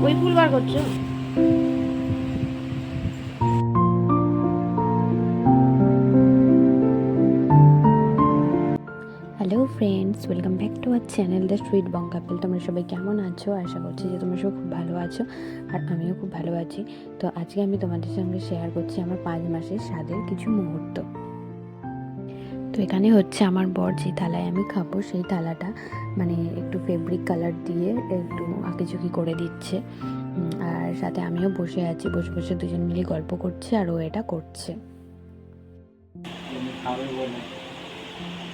ওই ফুল বার করছো? Hello friends, welcome back to our channel the sweet Bong couple. তোমরা সবাই কেমন আছো? আশা করছি যে তোমরা সব খুব ভালো আছো, আর আমিও খুব ভালো আছি। তো আজকে আমি তোমাদের সঙ্গে শেয়ার করছি আমার 5 মাসের স্বাদের কিছু মুহূর্ত। তো এখানে হচ্ছে আমার বর যে থালায় আমি খাবো সেই থালাটা মানে একটু ফেব্রিক কালার দিয়ে একটু আঁকিঝুঁকি করে দিচ্ছে, আর সাথে আমিও বসে আছি। বসে বসে দুজন মিলে গল্প করছে আর ও এটা করছে।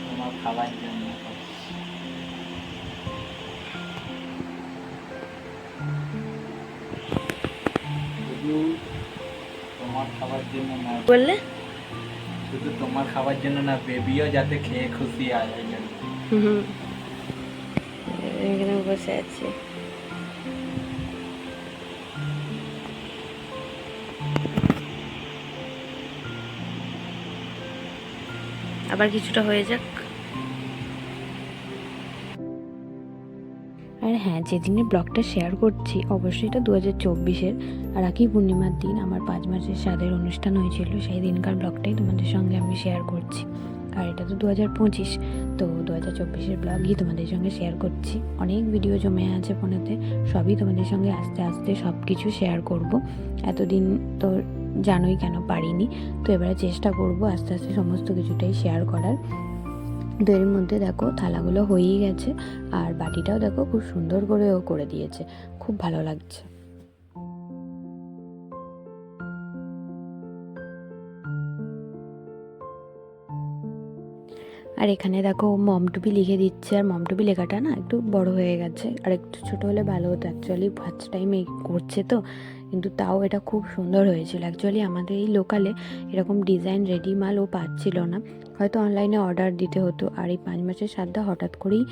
তোমার খাবার জন্য না, বললে শুধু তোমার খাবার জন্য না, বেবিও যাতে খেয়ে খুশি হয় ওই জন্য। এখানে বসে আছি। আবার কিছুটা হয়ে যাক। আর হ্যাঁ, যেদিনের ব্লগটা শেয়ার করছি অবশ্যই এটা 2024-এর রাখি পূর্ণিমার দিন আমার 5 মাসের স্বাদের অনুষ্ঠান হয়েছিল। সেই দিনকার ব্লগটাই তোমাদের সঙ্গে আমি শেয়ার করছি। আর এটা তো 2025, তো 2024-এর ব্লগই তোমাদের সঙ্গে শেয়ার করছি। অনেক ভিডিও জমে আছে ফোনেতে, সবই তোমাদের সঙ্গে আস্তে আস্তে সব কিছু শেয়ার করব। এতদিন তো জানোই কেন পারিনি, তো এবারে চেষ্টা করব আস্তে আস্তে সমস্ত কিছুটাই শেয়ার করার। তো এর মধ্যে দেখো থালাগুলো হয়েই গেছে, আর বাটিটাও দেখো খুব সুন্দর করে ও করে দিয়েছে, খুব ভালো লাগছে। আর এখানে দেখো মমটুপি লিখে দিচ্ছে, আর মমটুপি লেখাটা না একটু বড় হয়ে গেছে, আর একটু ছোট হলে ভালো হতো। অ্যাকচুয়ালি ফার্স্ট টাইম এই করছে তো, কিন্তু তাও এটা খুব সুন্দর হয়েছিল। অ্যাকচুয়ালি আমাদের এই লোকালে এরকম ডিজাইন রেডি মাল ও পাচ্ছিল না, হয়তো অনলাইনে অর্ডার দিতে হতো। আর এই 5 মাসের স্বাদটা হঠাৎ করেই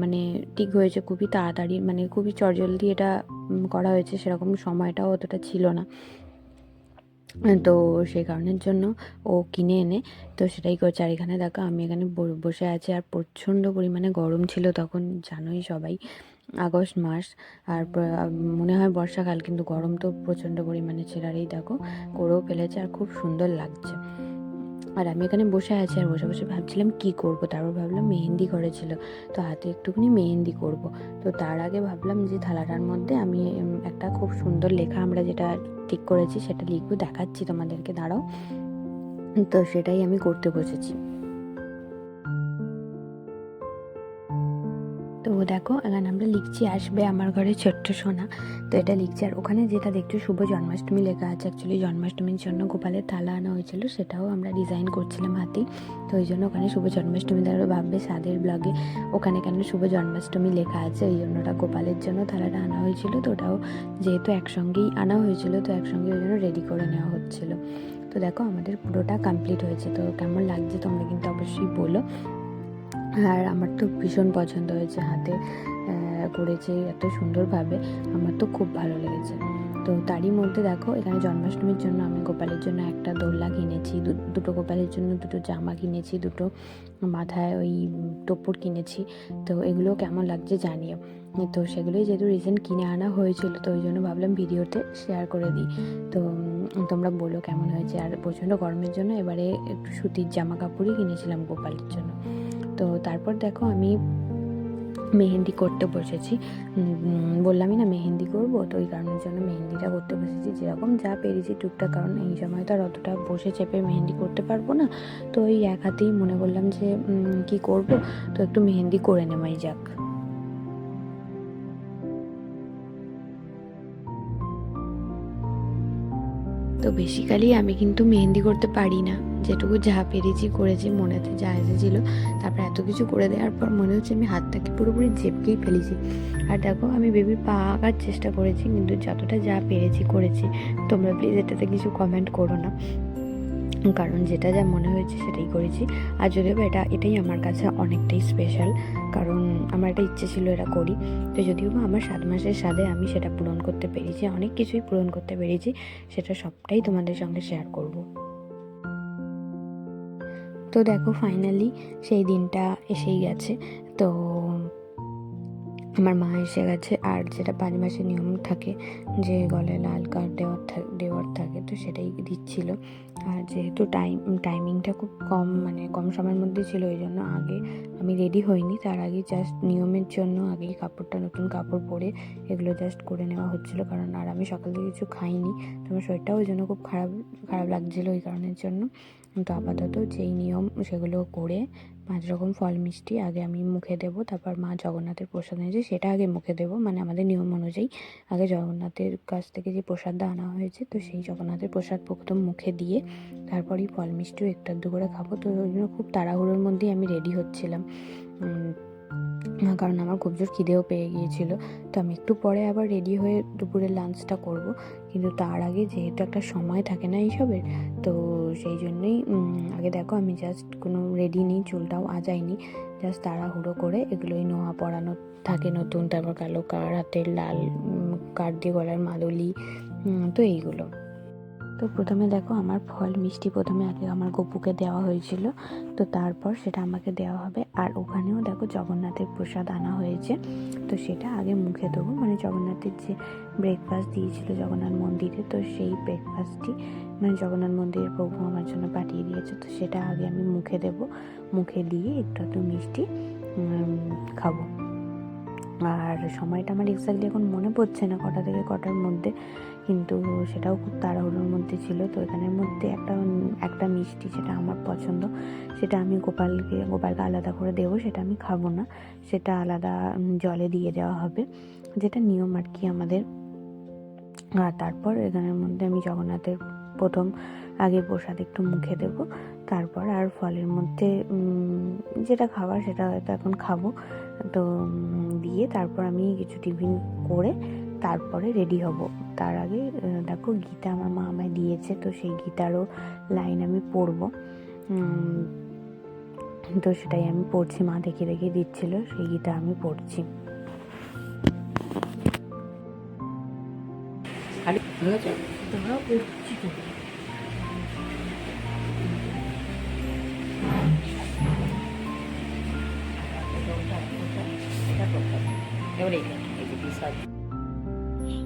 মানে ঠিক হয়েছে, খুবই তাড়াতাড়ি, মানে খুবই চটজলদি এটা করা হয়েছে, সেরকম সময়টাও অতটা ছিল না। তো সেই কারণের জন্য ও কিনে এনে তো সেটাই করছে। আর এখানে দেখো আমি এখানে বসে আছি, আর প্রচণ্ড পরিমাণে গরম ছিল তখন, জানোই সবাই আগস্ট মাস, আর মনে হয় বর্ষাকাল, কিন্তু গরম তো প্রচণ্ড পরিমাণে ছিল। আর এই দেখো করেও ফেলেছে, আর খুব সুন্দর লাগছে। আর আমি এখানে বসে আছি, আর বসে বসে ভাবছিলাম কি করব। তারপর ভাবলাম মেহেন্দি করেছিল, তো হাতে একটুখানি মেহেন্দি করব। তো তার আগে ভাবলাম যে থালাটার মধ্যে আমি একটা খুব সুন্দর লেখা আমরা যেটা ঠিক করেছি সেটা লিখবো, দেখাচ্ছি তোমাদেরকে, দাঁড়াও। তো সেটাই আমি করতে বসেছি। তো দেখো এখানে আমরা লিখছি আসবে আমার ঘরে ছোট্ট সোনা, তো এটা লিখছি। আর ওখানে যেটা দেখছো শুভ জন্মাষ্টমী লেখা আছে, অ্যাকচুয়ালি জন্মাষ্টমীর জন্য গোপালের থালা আনা হয়েছিল, সেটাও আমরা ডিজাইন করছিলাম হাতেই। তো ওই জন্য ওখানে শুভ জন্মাষ্টমী, তারা ভাববে স্বাদের ব্লগে ওখানে কেন শুভ জন্মাষ্টমী লেখা আছে, ওই জন্য ওটা গোপালের জন্য থালাটা আনা হয়েছিল। তো ওটাও যেহেতু একসঙ্গেই আনা হয়েছিল, তো একসঙ্গে ওই জন্য রেডি করে নেওয়া হচ্ছিলো। তো দেখো আমাদের পুরোটা কমপ্লিট হয়েছে, তো কেমন লাগছে তোমরা কিন্তু অবশ্যই বলো। আর আমার তো ভীষণ পছন্দ হয়েছে, হাতে করেছে এত সুন্দরভাবে, আমার তো খুব ভালো লেগেছে। তো তারই মধ্যে দেখো এখানে জন্মাষ্টমীর জন্য আমি গোপালের জন্য একটা দোলনা কিনেছি, দুটো গোপালের জন্য দুটো জামা কিনেছি, দুটো মাথায় ওই টোপর কিনেছি। তো এগুলো কেমন লাগছে জানিও। তো সেগুলোই যেহেতু রিসেন্ট কিনে আনা হয়েছিল, তো ওই জন্য ভাবলাম ভিডিওতে শেয়ার করে দিই। তো তোমরা বলো কেমন হয়েছে। আর প্রচণ্ড গরমের জন্য এবারে একটু সুতির জামা কাপড়ই কিনেছিলাম গোপালের জন্য। তো তারপর দেখো আমি মেহেন্দি করতে বসেছি। বললামই না মেহেন্দি করব, তো ওই কারণের জন্য মেহেন্দিটা করতে বসেছি, যেরকম যা পেরেছি টুকটাক, কারণ এই সময় তো আর অতটা বসে চেপে মেহেন্দি করতে পারবো না। তো ওই এক হাতেই মনে করলাম যে কি করব, তো একটু মেহেন্দি করে নেওয়াই যাক। তো বেসিক্যালি আমি কিন্তু মেহেন্দি করতে পারি না, যেটুকু যা পেরেছি করেছি, মনেতে যা এসেছিলো। তারপর এত কিছু করে দেওয়ার পর মনে হচ্ছে আমি হাতটাকে পুরোপুরি চেপকেই ফেলেছি। আর দেখো আমি বেবির পা আঁকার চেষ্টা করেছি, কিন্তু যতটা যা পেরেছি করেছি। তোমরা প্লিজ এটাতে কিছু কমেন্ট করো না, কারণ যেটা যা মনে হয়েছে সেটাই করেছি। আর যদিও এটাই আমার কাছে অনেকটাই স্পেশাল, কারণ আমার একটা ইচ্ছে ছিল এটা করি। তো যদিও বা আমার 7 মাসের স্বাদে আমি সেটা পূরণ করতে পেরেছি, অনেক কিছুই পূরণ করতে পেরেছি, সেটা সবটাই তোমাদের সঙ্গে শেয়ার করব। তো দেখো ফাইনালি সেই দিনটা এসেই গেছে। তো আমার মা এসে গেছে। আর যেটা 5 মাসের নিয়ম থাকে যে গলায় লাল কার্ড দেওয়ার থাকে, তো সেটাই দিচ্ছিল। আর যেহেতু টাইমিংটা খুব কম, মানে কম সময়ের মধ্যে ছিল, ওই জন্য আগে আমি রেডি হইনি। তার আগে জাস্ট নিয়মের জন্য আগেই নতুন কাপড় পরে এগুলো জাস্ট করে নেওয়া হচ্ছিলো। কারণ আর আমি সকাল থেকে কিছু খাইনি, তো আমার শরীরটাও ওই জন্য খুব খারাপ লাগছিলো ওই কারণের জন্য। তো আপাতত যেই নিয়ম সেগুলো করে 5 রকম ফল মিষ্টি আগে আমি মুখে দেবো, তারপর মা জগন্নাথের প্রসাদ এনেছে সেটা আগে মুখে দেবো। মানে আমাদের নিয়ম অনুযায়ী আগে জগন্নাথের কাছ থেকে যে প্রসাদটা আনা হয়েছে, তো সেই জগন্নাথের প্রসাদ প্রথম মুখে দিয়ে তারপরই ফল মিষ্টিও একটু আধটু করে খাবো। তো ওই জন্য খুব তাড়াহুড়োর মধ্যেই আমি রেডি হচ্ছিলাম, কারণ আমার খুব জোর খিদেও পেয়ে গিয়েছিলো। তো আমি একটু পরে আবার রেডি হয়ে দুপুরের লাঞ্চটা করব, কিন্তু তার আগে যেহেতু একটা সময় থাকে না এইসবের, তো সেই জন্যই আগে দেখো আমি জাস্ট কোনো রেডি নেই, চুলটাও আজাইনি, জাস্ট তাড়াহুড়ো করে এগুলোই নোয়া পরানো থাকে নতুন, তারপর কালো কার, হাতের লাল কার দিয়ে গলার মাদুলি, তো এইগুলো। তো প্রথমে দেখো আমার ফল মিষ্টি প্রথমে আগে আমার গপুকে দেওয়া হয়েছিল, তো তারপর সেটা আমাকে দেওয়া হবে। আর ওখানেও দেখো জগন্নাথের প্রসাদ আনা হয়েছে, তো সেটা আগে মুখে দেবো। মানে জগন্নাথের যে ব্রেকফাস্ট দিয়েছিল জগন্নাথ মন্দিরে, তো সেই ব্রেকফাস্টটি মানে জগন্নাথ মন্দিরের প্রভু আমার জন্য পাঠিয়ে দিয়েছে, তো সেটা আগে আমি মুখে দেব। মুখে দিয়ে একটু মিষ্টি খাবো। আর সময়টা আমার এক্স্যাক্টলি এখন মনে পড়ছে না কটা থেকে কটার মধ্যে, কিন্তু সেটাও খুব তাড়াহুড়োর মধ্যে ছিল। তো এখানের মধ্যে একটা মিষ্টি যেটা আমার পছন্দ, সেটা আমি গোপালকে আলাদা করে দেবো, সেটা আমি খাবো না, সেটা আলাদা জলে দিয়ে দেওয়া হবে, যেটা নিয়ম আর কি আমাদের। আর তারপর এখানের মধ্যে আমি জগন্নাথের প্রথম আগে প্রসাদ একটু মুখে দেব, তারপর আর ফলের মধ্যে যেটা খাবার সেটা হয়তো এখন খাবো। তো দিয়ে তারপর আমি কিছু টিফিন করে তারপরে রেডি হব। তার আগে দেখো গীতা আমার মা আমায় দিয়েছে, তো সেই গীতারও লাইন আমি পড়বো। তো সেটাই আমি পড়ছি, মা দেখে দেখে দিচ্ছিল, সেই গীতা আমি পড়ছি।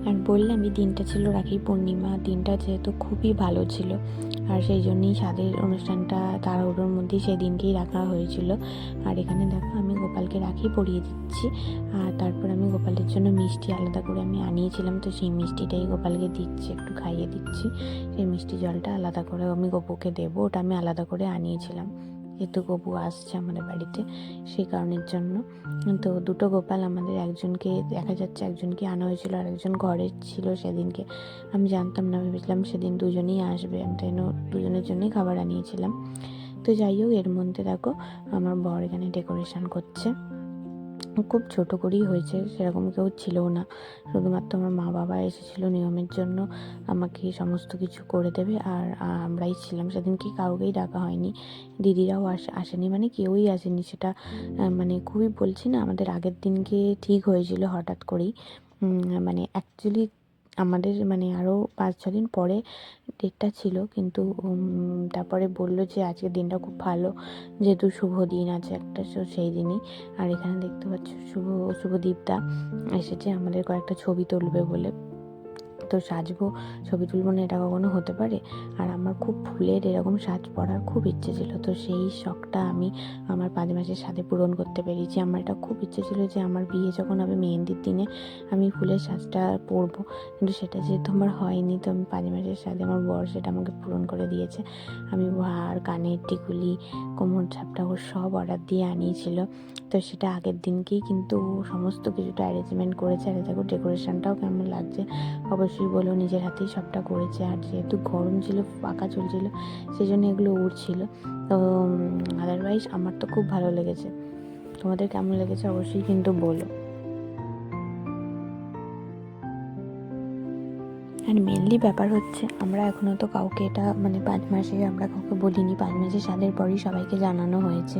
আর বললামই দিনটা ছিল রাখি পূর্ণিমা, দিনটা যেহেতু খুবই ভালো ছিল, আর সেই জন্যই স্বাদের অনুষ্ঠানটা তাড়াহুড়োর মধ্যেই সেদিনকেই রাখা হয়েছিল। আর এখানে দেখো আমি গোপালকে রাখি পরিয়ে দিচ্ছি, আর তারপর আমি গোপালের জন্য মিষ্টি আলাদা করে আমি আনিয়েছিলাম, তো সেই মিষ্টিটাই গোপালকে দিচ্ছি, একটু খাইয়ে দিচ্ছি। সেই মিষ্টি জলটা আলাদা করে আমি গপুকে দেবো, ওটা আমি আলাদা করে আনিয়েছিলাম, যেহেতু গপু আসছে আমাদের বাড়িতে সেই কারণের জন্য। তো দুটো গোপাল আমাদের, একজনকে দেখা যাচ্ছে একজনকে আনা হয়েছিল আর একজন ঘরে ছিল সেদিনকে, আমি জানতাম না, ভেবেছিলাম সেদিন দুজনেই আসবে, আমি তাই দুজনের জন্যই খাবার আনিয়েছিলাম। তো যাই হোক, এর মধ্যে দেখো আমার বর এখানে ডেকোরেশন করছে, খুব ছোট করেই হয়েছে, সেরকম কেউ ছিল না, শুধুমাত্র আমার মা বাবা এসেছিলো নিয়মের জন্য আমাকে সমস্ত কিছু করে দেবে, আর আমরাই ছিলাম সেদিনকে, কাউকেই ডাকা হয়নি, দিদিরাও আসেনি, মানে কেউই আসেনি। সেটা মানে খুবই বলছি না, আমাদের আগের দিনকে ঠিক হয়েছিল হঠাৎ করেই, মানে অ্যাকচুয়ালি আমাদের মানে আরও 5-6 দিন পরে ডেটটা ছিল, কিন্তু তারপরে বললো যে আজকের দিনটা খুব ভালো, যেহেতু শুভ দিন আছে একটা, সেই দিনই। আর এখানে দেখতে পাচ্ছ শুভদীপদা এসেছে আমাদের কয়েকটা ছবি তুলবে বলে, তো সাজবো, ছবি তুলবো না এটা কখনো হতে পারে? আর আমার খুব ফুলের এরকম সাজ পরার খুব ইচ্ছে ছিল, তো সেই শখটা আমি আমার 5 মাসের সাথে পূরণ করতে পেরেছি। আমার এটা খুব ইচ্ছে ছিল যে আমার বিয়ে যখন হবে মেহেন্দির দিনে আমি ফুলের সাজটা পরবো, কিন্তু সেটা যেহেতু আমার হয়নি, তো আমি 5 মাসের সাথে আমার বর সেটা আমাকে পূরণ করে দিয়েছে। আমি হার, কানের টিকুলি, কোমর ঝাপটা ও সব অর্ডার দিয়ে আনিয়েছিল, তো সেটা আগের দিনকেই কিন্তু সমস্ত কিছুটা অ্যারেঞ্জমেন্ট করেছে। আর দেখো ডেকোরেশনটাও কেমন লাগছে অবশ্যই বলো, নিজের হাতেই সবটা করেছে। আর যেহেতু গরম ছিল, পাখা চলছিল, সেই জন্য এগুলো উড়ছিল। তো আদারওয়াইজ আমার তো খুব ভালো লেগেছে, তোমাদের কেমন লেগেছে অবশ্যই কিন্তু বলো। আর মেনলি ব্যাপার হচ্ছে আমরা এখনও তো কাউকে এটা মানে 5 মাসে আমরা কাউকে বলিনি, 5 মাসের স্বাদের পরই সবাইকে জানানো হয়েছে,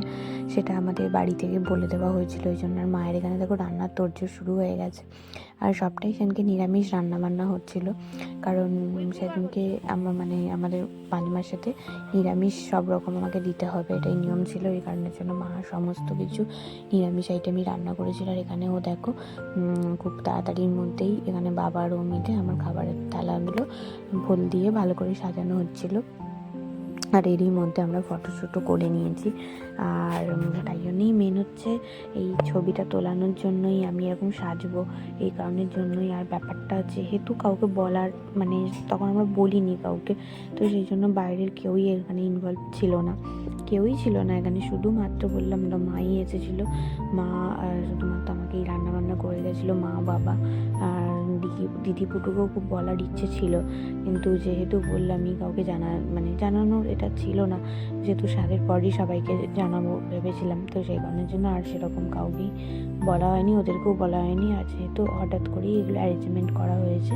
সেটা আমাদের বাড়ি থেকে বলে দেওয়া হয়েছিল। ওই জন্য আর মায়ের এখানে দেখো রান্নার তোড়জোড় শুরু হয়ে গেছে। আর সবটাই সেদিনকে নিরামিষ রান্নাবান্না হচ্ছিল, কারণ সেদিনকে আমাদের 5 মাসেতে নিরামিষ সব রকম আমাকে দিতে হবে, এটাই নিয়ম ছিল। এই কারণের জন্য মা সমস্ত কিছু নিরামিষ আইটেমই রান্না করেছিল। আর এখানেও দেখো খুব তাড়াতাড়ির মধ্যেই এখানে বাবার ও মিলে আমার খাবারের থালাগুলো ফুল দিয়ে ভালো করে সাজানো হচ্ছিল। আর এরই মধ্যে আমরা ফটোশ্যুটও করে নিয়েছি। আর তাই জন্যই মেন হচ্ছে এই ছবিটা তোলানোর জন্যই আমি এরকম সাজবো, এই কারণের জন্যই। আর ব্যাপারটা যেহেতু কাউকে বলার মানে তখন আমরা বলিনি কাউকে, তো সেই জন্য বাইরের কেউই এখানে ইনভলভ ছিল না, এখানে শুধুমাত্র বললাম না মাই এসেছিলো। মা আর শুধুমাত্র আমাকে এই রান্নাবান্না করে গেছিলো, মা বাবা আর দিদি পুটুকেও খুব বলার ইচ্ছে ছিল, কিন্তু যেহেতু বললামই কাউকে জানানোর এটা ছিল না, যেহেতু স্বাদের পরই সবাইকে জানাবো ভেবেছিলাম, তো সেই কারণের জন্য আর সেরকম কাউকেই বলা হয়নি, ওদেরকেও বলা হয়নি। আর যেহেতু হঠাৎ করেই এগুলো অ্যারেঞ্জমেন্ট করা হয়েছে,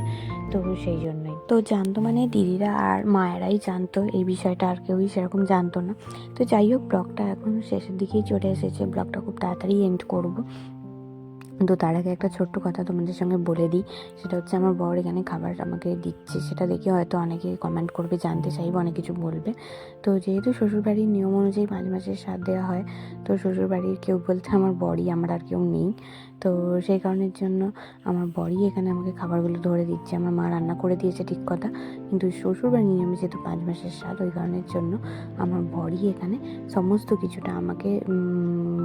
তো সেই জন্যই তো জানতো মানে দিদিরা আর মায়েরাই জানতো এই বিষয়টা, আর কেউই সেরকম জানতো না। তো যাই হোক, ব্লগটা এখন শেষের দিকেই চলে এসেছে, ব্লগটা খুব তাড়াতাড়ি এন্ড করবো। তো তার আগে একটা ছোট্ট কথা তোমাদের সঙ্গে বলে দিই, সেটা হচ্ছে আমার বর এখানে খাবার আমাকে দিচ্ছে, সেটা দেখে হয়তো অনেকে কমেন্ট করবে, জানতে চাইবে, অনেক কিছু বলবে। তো যেহেতু শ্বশুরবাড়ির নিয়ম অনুযায়ী 5 মাসের স্বাদ দেওয়া হয়, তো শ্বশুরবাড়ির কেউ বলতে আমার বরই, আমার আর কেউ নেই। তো সেই কারণের জন্য আমার বরই এখানে আমাকে খাবারগুলো ধরে দিচ্ছে। আমার মা রান্না করে দিয়েছে ঠিক কথা, কিন্তু শ্বশুরবাড়ির নিয়মে যেহেতু 5 মাসের স্বাদ, ওই কারণের জন্য আমার বরই এখানে সমস্ত কিছুটা আমাকে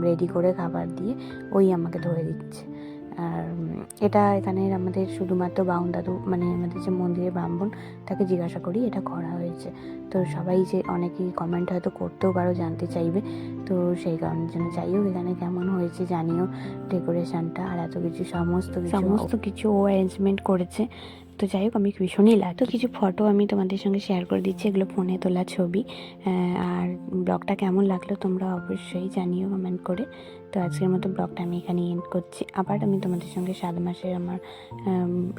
রেডি করে খাবার দিয়ে ওই আমাকে ধরে দিচ্ছে। আর এটা এখানের আমাদের শুধুমাত্র বাউন দাদু মানে আমাদের যে মন্দিরের ব্রাহ্মণ, তাকে জিজ্ঞাসা করি এটা করা হয়েছে। তো সবাই যে অনেকেই কমেন্ট হয়তো করতেও পারো, জানতে চাইবে, তো সেই কারণের জন্য। যাই হোক, এখানে কেমন হয়েছে জানিও ডেকোরেশনটা, আর এত কিছু সমস্ত কিছু ও অ্যারেঞ্জমেন্ট করেছে। তো যাই হোক, আমি ভীষণই তো কিছু ফটো আমি তোমাদের সঙ্গে শেয়ার করে দিচ্ছি, এগুলো ফোনে তোলা ছবি। আর ব্লগটা কেমন লাগলো তোমরা অবশ্যই জানিও কমেন্ট করে। তো আজকের মতো ব্লগটা আমি এখানে এন্ড করছি। আবার আমি তোমাদের সঙ্গে 7 মাসের আমার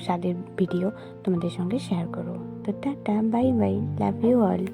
স্বাদের ভিডিও তোমাদের সঙ্গে শেয়ার করবো। তো tata, bye bye, love you all.